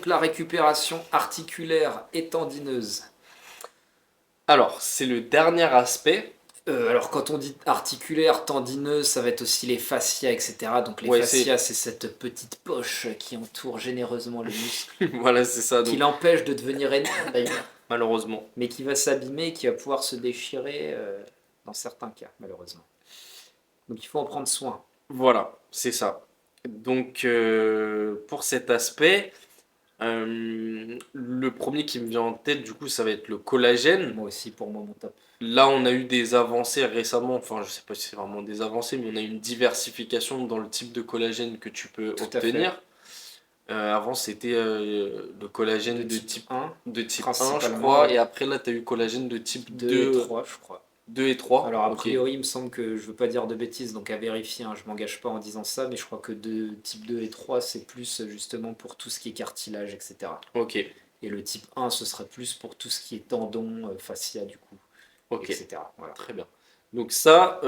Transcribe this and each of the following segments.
la récupération articulaire et tendineuse. Alors, c'est le dernier aspect. Alors quand on dit articulaire, tendineuse, ça va être aussi les fascias, etc. Donc les Ouais, fascias, c'est cette petite poche qui entoure généreusement le muscle, voilà, c'est ça, qui donc, l'empêche de devenir énorme d'ailleurs, malheureusement. mais qui va s'abîmer et qui va pouvoir se déchirer dans certains cas, malheureusement. Donc il faut en prendre soin. Voilà, c'est ça. Donc, pour cet aspect, le premier qui me vient en tête, du coup, ça va être le collagène. Moi aussi, pour moi, mon top. Là, on a eu des avancées récemment, enfin, je sais pas si c'est vraiment des avancées, mais on a eu une diversification dans le type de collagène que tu peux Tout à fait. obtenir. Avant, c'était le collagène De type 1, de type 1, je principalement, crois, ouais. et après, là, tu as eu collagène de type 2 et 2, 3, je crois. 2 et 3. Alors a Ok, priori, il me semble que je veux pas dire de bêtises, donc à vérifier, hein, je m'engage pas en disant ça, mais je crois que type 2 et 3, c'est plus justement pour tout ce qui est cartilage, etc. ok, Et le type 1, ce serait plus pour tout ce qui est tendon, fascia, du coup, ok, etc. Voilà. très bien. Donc ça,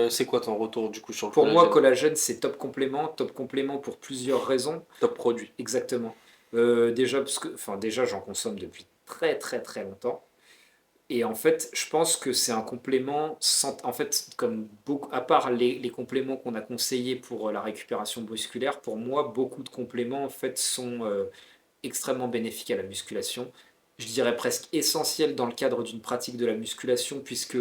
c'est quoi ton retour, du coup, sur le Pour moi, collagène? collagène, c'est top complément pour plusieurs raisons. Top produit. Exactement. Déjà, déjà, j'en consomme depuis très très très longtemps. Et en fait, je pense que c'est un complément, en fait, comme beaucoup, à part les compléments qu'on a conseillés pour la récupération musculaire, pour moi, beaucoup de compléments en fait sont extrêmement bénéfiques à la musculation. Je dirais presque essentiels dans le cadre d'une pratique de la musculation, puisque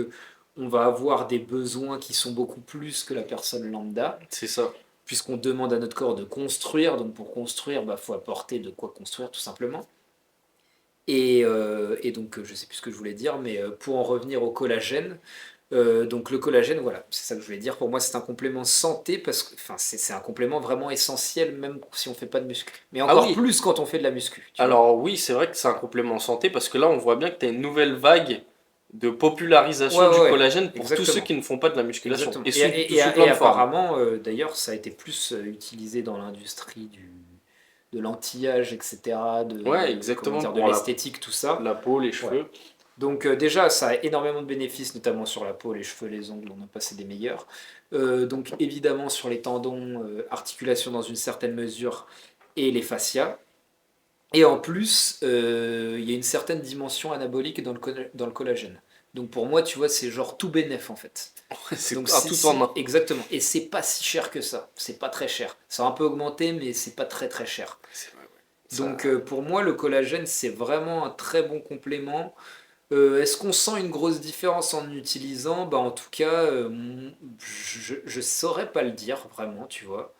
on va avoir des besoins qui sont beaucoup plus que la personne lambda, C'est ça. puisqu'on demande à notre corps de construire. Donc pour construire, il faut apporter de quoi construire tout simplement. Et donc, je sais plus ce que je voulais dire, mais pour en revenir au collagène, donc le collagène, voilà, c'est ça que je voulais dire. Pour moi, c'est un complément santé parce que, enfin, c'est un complément vraiment essentiel, même si on fait pas de muscu. Mais Ah encore oui, plus quand on fait de la muscu, tu vois. alors oui, c'est vrai que c'est un complément santé parce que là, on voit bien que tu as une nouvelle vague de Ouais, popularisation ouais, du ouais, collagène pour tous ceux exactement. qui ne font pas de la musculation Exactement. et Et, sous, et, sous et, plein et de formes. apparemment, d'ailleurs, ça a été plus utilisé dans l'industrie de l'anti-âge, etc., Ouais, comment exactement, dire, de pour l'esthétique, tout ça. la peau, les Ouais. cheveux. Donc déjà, ça a énormément de bénéfices, notamment sur la peau, les cheveux, les ongles, on en passé des meilleurs. Donc évidemment sur les tendons, articulations dans une certaine mesure, et les fascias. Et en plus, il y a une certaine dimension anabolique dans le collagène. Donc pour moi, tu vois, c'est genre tout bénef en fait. Donc C'est un tout en un. exactement. Et c'est pas si cher que ça. C'est pas très cher. Ça a un peu augmenté, mais c'est pas très très cher. C'est vrai, ouais. Donc Ça... pour moi, le collagène, c'est vraiment un très bon complément. Est-ce qu'on sent une grosse différence en utilisant? Bah, en tout cas, je saurais pas le dire vraiment, tu vois.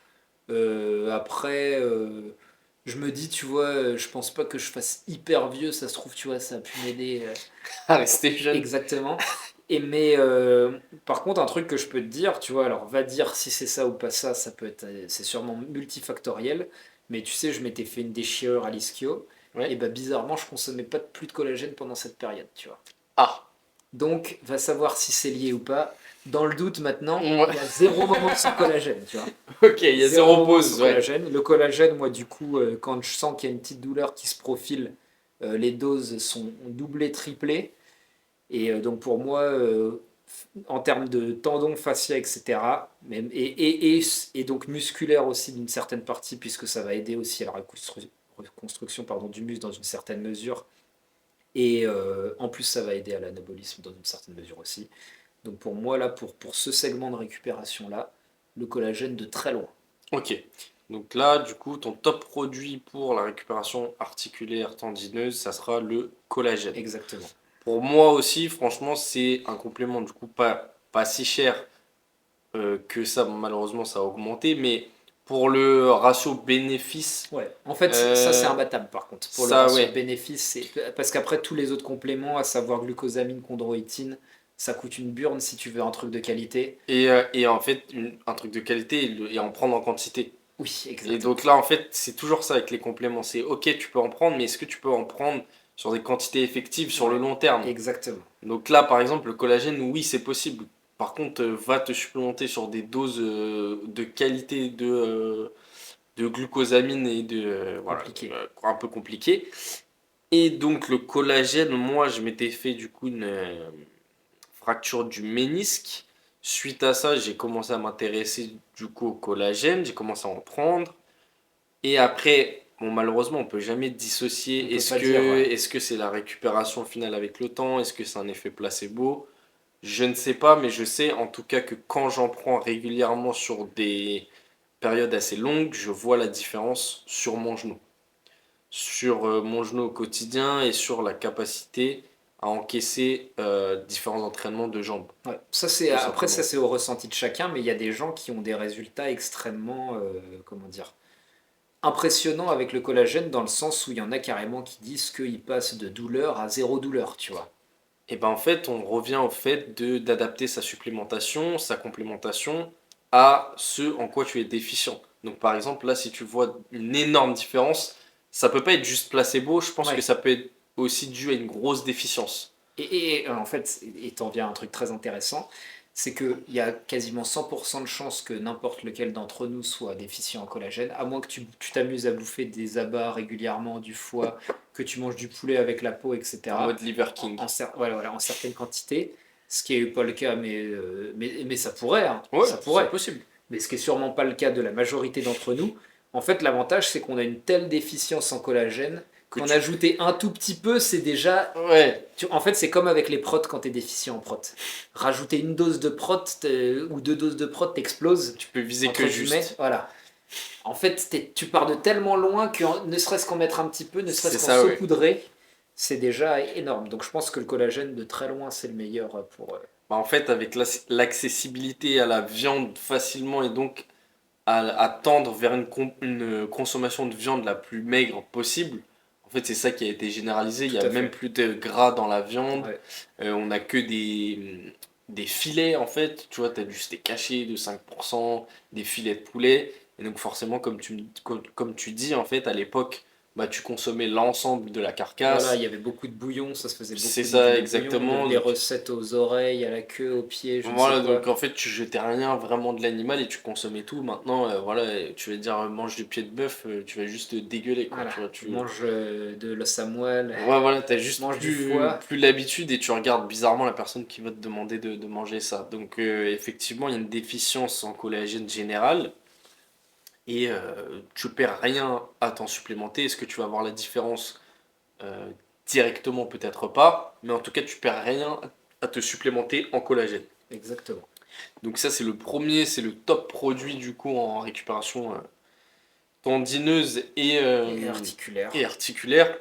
Après, je me dis, tu vois, je pense pas que je fasse hyper vieux, ça se trouve, tu vois, ça a pu m'aider À rester jeune. exactement. Mais par contre, un truc que je peux te dire, tu vois, alors va dire si c'est ça ou pas ça, ça peut être, c'est sûrement multifactoriel. Mais tu sais, je m'étais fait une déchirure à l'ischio, et Ouais. bah bizarrement, je consommais pas plus de collagène pendant cette période, tu vois. Ah, Donc, va savoir si c'est lié ou pas. Dans le doute maintenant, il ouais. y a zéro moment sans collagène, tu vois. Ok, il y a Zéro zéro moment sans pause, ouais. collagène. Le collagène, moi, du coup, quand je sens qu'il y a une petite douleur qui se profile, les doses sont doublées, triplées. Et donc, pour moi, en termes de tendons, fascia, etc., et donc musculaire aussi d'une certaine partie, puisque ça va aider aussi à la reconstruction pardon, du muscle dans une certaine mesure. Et en plus, ça va aider à l'anabolisme dans une certaine mesure aussi. Donc pour moi, là, pour ce segment de récupération-là, le collagène de très loin. Ok. Donc là, du coup, ton top produit pour la récupération articulaire tendineuse, ça sera le collagène. Exactement. Pour moi aussi, franchement, c'est un complément du coup pas si cher que ça. Malheureusement, ça a augmenté, mais pour le ratio bénéfice, Ouais. En fait, ça c'est euh, imbattable par contre. Pour le ça, ratio ouais. bénéfice, parce qu'après tous les autres compléments, à savoir glucosamine, chondroïtine, ça coûte une burne si tu veux un truc de qualité. Et en fait, un truc de qualité et en prendre en quantité. Oui, Et exactement. donc là, en fait, c'est toujours ça avec les compléments. C'est ok, tu peux en prendre, mais est-ce que tu peux en prendre sur des quantités effectives sur le Ouais, long terme? exactement. Donc là, par exemple, le collagène, oui, c'est possible. Par contre, va te supplémenter sur des doses de qualité de glucosamine et voilà, Compliqué. un peu compliqué. Et donc le collagène, moi, je m'étais fait du coup une fracture du ménisque. Suite à ça, j'ai commencé à m'intéresser du coup au collagène, j'ai commencé à en prendre. Et après, bon, malheureusement, on peut jamais On dissocier. peut pas dire, ouais. Est-ce que c'est la récupération finale avec le temps? Est-ce que c'est un effet placebo? Je ne sais pas, mais je sais en tout cas que quand j'en prends régulièrement sur des périodes assez longues, je vois la différence sur mon genou. Sur mon genou au quotidien et sur la capacité à encaisser différents entraînements de jambes, Ouais. tout Après, ça simplement. c'est au ressenti de chacun, mais il y a des gens qui ont des résultats extrêmement, comment dire, impressionnants avec le collagène, dans le sens où il y en a carrément qui disent qu'ils passent de douleur à zéro douleur, tu vois. Et ben en fait, on revient au fait d'adapter sa supplémentation, sa complémentation à ce en quoi tu es déficient. Donc par exemple, là, si tu vois une énorme différence, ça peut pas être juste placebo, je pense que Ouais. ça peut être aussi dû à une grosse déficience. En fait, et t'en viens à un truc très intéressant, c'est qu'il y a quasiment 100% de chances que n'importe lequel d'entre nous soit déficient en collagène, à moins que tu t'amuses à bouffer des abats régulièrement, du foie, que tu manges du poulet avec la peau, En etc., mode Liver King. voilà, en certaines quantités, ce qui n'est pas le cas, mais ça pourrait, hein, Ouais, ça c'est pourrait. possible. Mais ce qui est sûrement pas le cas de la majorité d'entre nous. En fait, l'avantage, c'est qu'on a une telle déficience en collagène Que qu'en tu... ajouter un tout petit peu, c'est déjà. Ouais, En fait, c'est comme avec les protes quand tu es déficient en prot. Rajouter une dose de prot ou deux doses de prot t'explose, tu peux viser entre que guillemets. juste. Voilà. En fait, tu pars de tellement loin que ne serait-ce qu'en mettre un petit peu, ne C'est serait-ce qu'en ça, ouais. saupoudrer, c'est déjà énorme. Donc je pense que le collagène, de très loin, c'est le meilleur pour. Bah, en fait, avec l'accessibilité à la viande facilement et donc à tendre vers une consommation de viande la plus maigre possible. En fait, c'est ça qui a été généralisé. Il n'y Tout a à même fait. plus de gras dans la viande. Ouais. On n'a que des filets, en fait. Tu vois, tu as du steak haché de 5%, des filets de poulet. Et donc, forcément, comme tu dis, en fait, à l'époque, bah, tu consommais l'ensemble de la Voilà, il carcasse. y avait beaucoup de bouillon, ça se faisait C'est beaucoup dans ça, du bouillon, exactement. des recettes aux oreilles, à la queue, aux pieds, je ne sais Voilà, donc quoi. en fait, tu jetais rien vraiment de l'animal et tu consommais tout. Maintenant, voilà, tu vas dire mange du pied de bœuf, tu vas juste dégueuler, quoi. Voilà, Tu vois, tu... mange de l'os à moelle, Ouais, voilà, t'as juste mange du foie. plus l'habitude et tu regardes bizarrement la personne qui va te demander de manger ça. Donc, effectivement, il y a une déficience en collagène générale et tu perds rien à t'en supplémenter. Est-ce que tu vas voir la différence euh, directement? Peut-être pas, mais en tout cas, tu perds rien à te supplémenter en collagène. Exactement. Donc ça c'est le premier, c'est le top produit du coup en récupération tendineuse Et articulaire. et articulaire.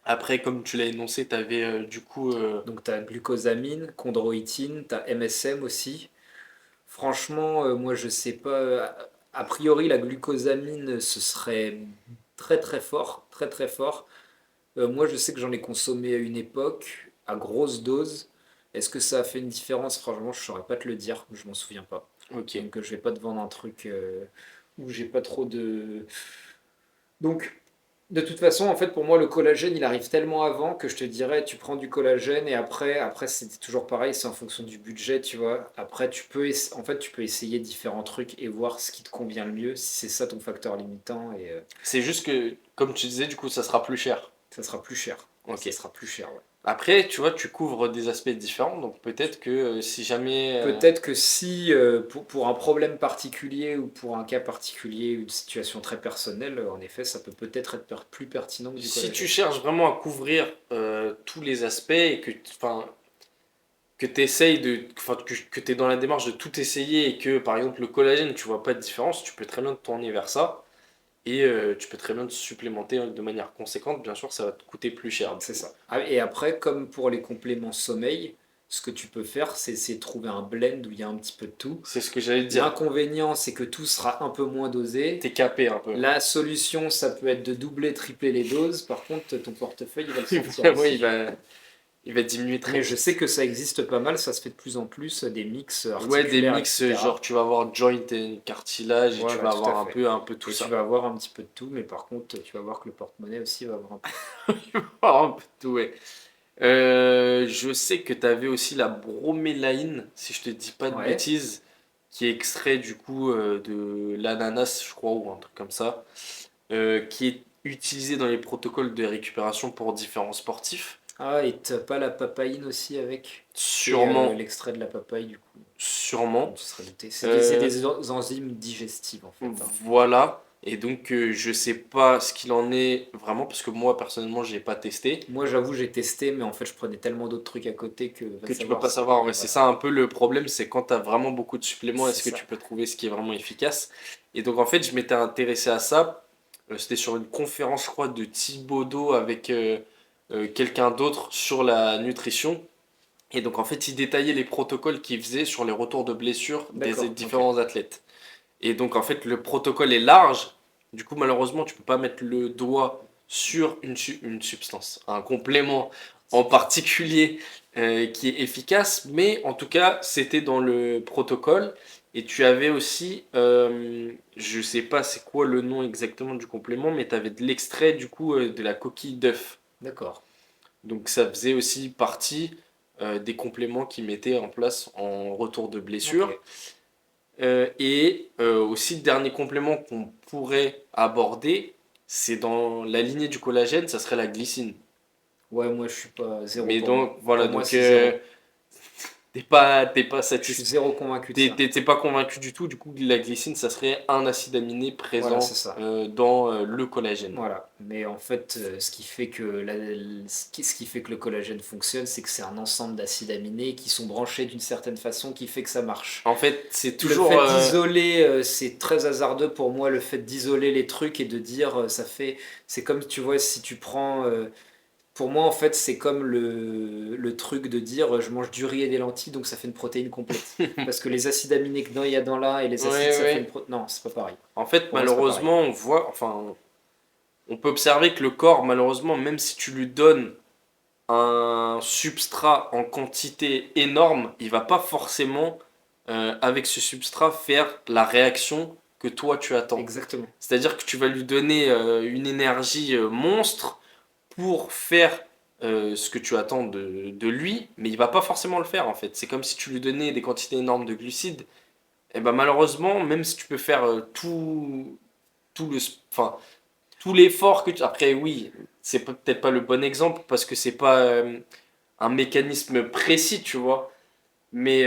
Après, comme tu l'as énoncé, tu avais du coup... Donc tu as glucosamine, chondroïtine, tu as MSM aussi. Franchement, moi je sais pas. A priori, la glucosamine, ce serait très très fort, très très fort. Moi je sais que j'en ai consommé à une époque, à grosse dose. Est-ce que ça a fait une différence? Franchement, je saurais pas te le dire, je m'en souviens pas. ok. Donc je vais pas te vendre un truc où j'ai pas trop de. Donc de toute façon, en fait, pour moi, le collagène, il arrive tellement avant que je te dirais, tu prends du collagène et après c'est toujours pareil, c'est en fonction du budget, tu vois. Après, en fait, tu peux essayer différents trucs et voir ce qui te convient le mieux, si c'est ça ton facteur limitant, et C'est juste que, comme tu disais, du coup, ça sera plus cher. ça sera plus cher. Ok. Ça sera plus cher, ouais. Après, tu vois, tu couvres des aspects différents, donc peut-être que si jamais... Peut-être que si, pour un problème particulier ou pour un cas particulier, une situation très personnelle, en effet, ça peut peut-être être plus pertinent que du si tu collagène. cherches vraiment à couvrir tous les aspects et que, enfin, que tu essayes enfin, que tu es dans la démarche de tout essayer et que par exemple le collagène, tu vois pas de différence, tu peux très bien te tourner vers ça et tu peux très bien te supplémenter de manière conséquente. Bien sûr, ça va te coûter plus cher du C'est coup. ça. Ah, et après, comme pour les compléments sommeil, ce que tu peux faire, c'est essayer de trouver un blend où il y a un petit peu de tout. C'est ce que j'allais te dire. L'inconvénient, c'est que tout sera un peu moins dosé. T'es capé un peu. La solution, ça peut être de doubler, tripler les doses. Par contre, ton portefeuille, il va le sentir Ouais, aussi. il va diminuer très Mais je sais vite. que ça existe pas mal, ça se fait de plus en plus, des mix Ouais, des articulaires, mix, etc. genre tu vas avoir joint et cartilage et tu Voilà, vas tout à avoir fait. un peu tout Et tu ça. vas avoir un petit peu de tout, mais par contre, tu vas voir que le porte-monnaie aussi va avoir un peu. Un peu tout, ouais. Je sais que tu avais aussi la bromélaïne, si je te dis pas de Ouais. bêtises, qui est extrait du coup de l'ananas, je crois, ou un truc comme ça, qui est utilisé dans les protocoles de récupération pour différents sportifs. Ah, et t'as pas la papaïne aussi avec? C'est Sûrement, l'extrait de la papaye, du coup. Comme sûrement. tu serais douté. C'est Euh, des enzymes digestives, en fait, hein. voilà. Et donc, je sais pas ce qu'il en est vraiment, parce que moi, personnellement, j'ai pas testé. Moi, j'avoue, j'ai testé, mais en fait, je prenais tellement d'autres trucs à côté que va Que tu peux savoir pas si. savoir. Ouais, c'est Voilà, ça un peu le problème, c'est quand tu as vraiment beaucoup de suppléments, c'est est-ce que ça. tu peux trouver ce qui est vraiment efficace? Et donc, en fait, je m'étais intéressé à ça. C'était sur une conférence, je crois, de Thibaudot avec quelqu'un d'autre sur la nutrition. Et donc, en fait, il détaillait les protocoles qu'il faisait sur les retours de blessures des D'accord, ok. différents athlètes. Et donc, en fait, le protocole est large. Du coup, malheureusement, tu peux pas mettre le doigt sur une substance, un complément en particulier qui est efficace. Mais en tout cas, c'était dans le protocole. Et tu avais aussi, je sais pas c'est quoi le nom exactement du complément, mais tu avais de l'extrait du coup de la coquille d'œuf. D'accord. Donc ça faisait aussi partie des compléments qu'ils mettaient en place en retour de Ok. blessure. Et aussi, le dernier complément qu'on pourrait aborder, c'est dans la lignée du collagène, ça serait la glycine. Ouais, moi, je suis pas zéro Mais pour moi. donc, voilà, Pour moi, donc c'est zéro. t'es pas Je suis satisfait, zéro convaincu de ça. t'es pas convaincu du tout. Du coup, la glycine, ça serait un acide aminé Voilà, c'est présent ça. dans le collagène. Voilà. Mais en fait, ce qui fait que ce qui fait que le collagène fonctionne, c'est que c'est un ensemble d'acides aminés qui sont branchés d'une certaine façon qui fait que ça marche. En fait, c'est Le toujours... fait d'isoler, c'est très hasardeux pour moi, le fait d'isoler les trucs et de dire, ça fait. C'est comme, tu vois, si tu prends. Pour moi, en fait, c'est comme le truc de dire, je mange du riz et des lentilles, donc ça fait une protéine complète. Parce que les acides aminés que il y a dans là et les Oui, acides, ça fait une oui. protéine. Non, c'est pas pareil. En fait, Pour moi, c'est pas pareil. malheureusement, on voit, enfin, on peut observer que le corps, malheureusement, même si tu lui donnes un substrat en quantité énorme, il va pas forcément, avec ce substrat, faire la réaction que toi tu attends. Exactement. C'est-à-dire que tu vas lui donner une énergie monstre pour faire ce que tu attends de lui, mais il va pas forcément le faire en fait. C'est comme si tu lui donnais des quantités énormes de glucides. Et ben malheureusement, même si tu peux faire tout le, enfin, tout l'effort que tu... Après, oui, c'est peut-être pas le bon exemple parce que c'est pas un mécanisme précis, tu vois. Mais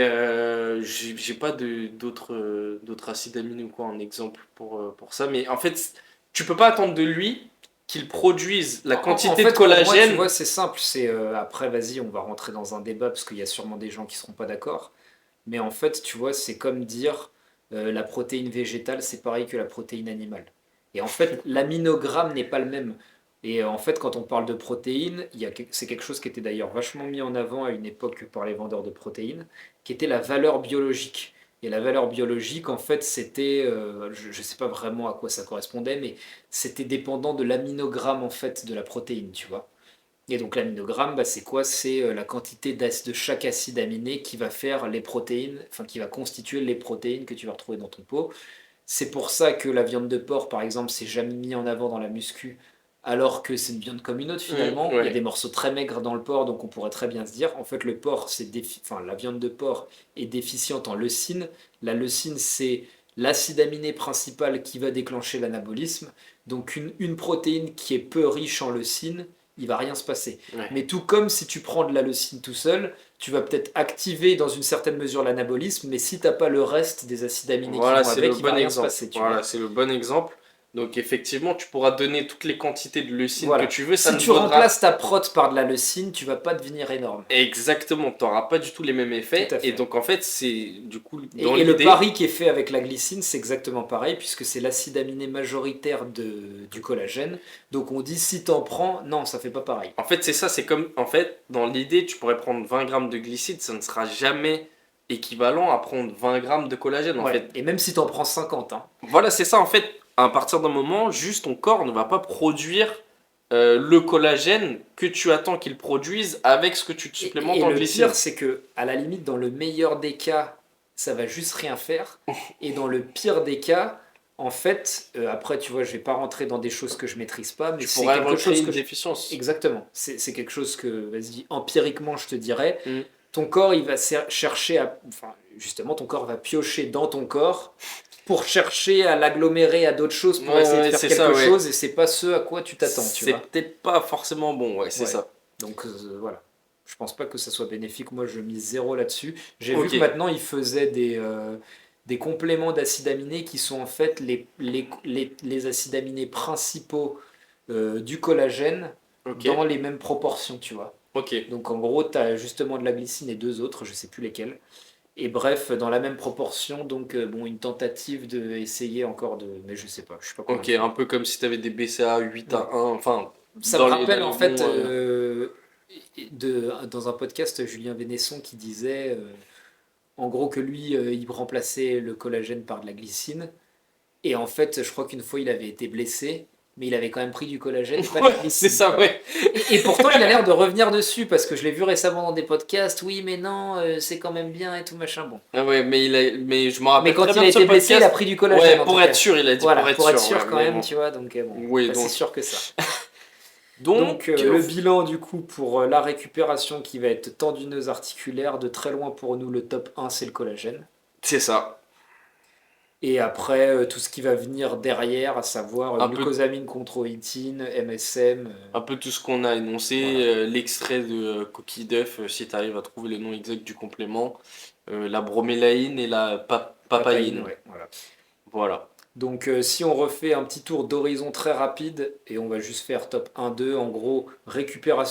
j'ai pas d'autres acides aminés ou quoi en exemple pour ça. Mais en fait, tu peux pas attendre de lui qu'il produise la En quantité de fait, pour moi, tu collagène. vois, c'est simple. C'est après, vas-y, on va rentrer dans un débat parce qu'il y a sûrement des gens qui seront pas d'accord. Mais en fait, tu vois, c'est comme dire la protéine végétale, c'est pareil que la protéine animale. Et en fait, l'aminogramme n'est pas le même. Et en fait, quand on parle de protéines, c'est quelque chose qui était d'ailleurs vachement mis en avant à une époque par les vendeurs de protéines, qui était la valeur biologique. Et la valeur biologique, en fait, c'était, je ne sais pas vraiment à quoi ça correspondait, mais c'était dépendant de l'aminogramme en fait de la protéine, tu vois. Et donc l'aminogramme, bah, c'est quoi? C'est la quantité de chaque acide aminé qui va faire les protéines, enfin qui va constituer les protéines que tu vas retrouver dans ton pot. C'est pour ça que la viande de porc, par exemple, c'est jamais mis en avant dans la muscu, alors que c'est une viande comme une autre finalement. Il y a des Ouais. morceaux très maigres dans le porc, donc on pourrait très bien se dire, en fait, le porc, enfin, la viande de porc est déficiente en leucine. La leucine, c'est l'acide aminé principal qui va déclencher l'anabolisme. Donc une protéine qui est peu riche en leucine, il va rien se passer. Ouais. Mais tout comme si tu prends de la leucine tout seul, tu vas peut-être activer dans une certaine mesure l'anabolisme, mais si tu n'as pas le reste des acides aminés qui Voilà, vont c'est le avec, il va bon rien se exemple. passer, tu Voilà, vois. c'est le bon exemple. Donc effectivement, tu pourras donner toutes les quantités de leucine que Voilà. tu veux, ça Si ne tu vaudra remplaces ta prot par de la leucine, tu vas pas devenir énorme. exactement, tu n'auras pas du tout les mêmes Tout effets. à Et fait. donc en fait, c'est du coup dans Et le l'idée. pari qui est fait avec la glycine, c'est exactement pareil, puisque c'est l'acide aminé majoritaire du collagène. Donc on dit si t'en prends, non, ça fait pas pareil. En fait, c'est ça, c'est comme, en fait, dans l'idée, tu pourrais prendre 20 grammes de glycide, ça ne sera jamais équivalent à prendre 20 grammes de collagène, en Ouais. fait. Et même si t'en prends 50, hein. Voilà, c'est ça, en fait, à partir d'un moment, juste ton corps ne va pas produire le collagène que tu attends qu'il produise avec ce que tu te supplémentes Et en le glycine. pire, c'est que, à la limite, dans le meilleur des cas, ça va juste rien faire. Et dans le pire des cas, en fait, après, tu vois, je vais pas rentrer dans des choses que je maîtrise pas, mais Tu c'est pourrais quelque recréer chose une que je. déficience. Exactement. C'est quelque chose que, vas-y, empiriquement, je te dirais. Mm. Ton corps, il va chercher à. Enfin, justement, ton corps va piocher dans ton corps pour chercher à l'agglomérer à d'autres choses, pour Ouais, essayer de ouais, faire c'est ça, quelque ouais. chose, et c'est pas ce à quoi tu t'attends, tu C'est vois. peut-être pas forcément bon, ouais, c'est Ouais. ça. Donc voilà. Je pense pas que ça soit bénéfique. Moi, je mise zéro là-dessus. J'ai vu Ok. que maintenant, ils faisaient des compléments d'acides aminés qui sont en fait les acides aminés principaux du collagène Ok, dans les mêmes proportions, tu vois. ok. Donc en gros, tu as justement de la glycine et deux autres, je sais plus lesquels. Et bref, dans la même proportion, donc bon, une tentative de essayer encore de. Mais je suis pas Ok, convaincu. un peu comme si tu avais des BCA 8 Ouais. à 1, enfin, Ça me dans rappelle les en fait bons. dans un podcast Julien Vénesson qui disait en gros que lui il remplaçait le collagène par de la glycine. Et en fait, je crois qu'une fois il avait été blessé, mais il avait quand même pris du collagène et pas de Ouais, la c'est glycine, tu ça, vois. ouais. Et pourtant, il a l'air de revenir dessus parce que je l'ai vu récemment dans des podcasts. Oui, mais non, c'est quand même bien et tout machin. Bon. Ah ouais, mais je me Mais rappelle très quand il bien a de ce été blessé, il a podcast. pris du collagène Ouais, en tout pour être cas. sûr, il a dit Voilà, pour être pour être sûr, ouais, sûr quand mais même, bon. tu vois. Donc bon, Oui, bah, c'est donc. sûr que ça. Donc Donc, le bilan du coup pour la récupération qui va être tendineuse articulaire, de très loin pour nous, le top 1 c'est le collagène. c'est ça. Et après, tout ce qui va venir derrière, à savoir Un peu, glucosamine, chondroïtine, MSM, un peu tout ce qu'on a énoncé, voilà. l'extrait de coquille d'œuf, si tu arrives à trouver le nom exact du complément, la bromélaïne et la Papaïne, papaïne. ouais, voilà. Voilà. Donc si on refait un petit tour d'horizon très rapide, et on va juste faire top 1-2, en gros, récupération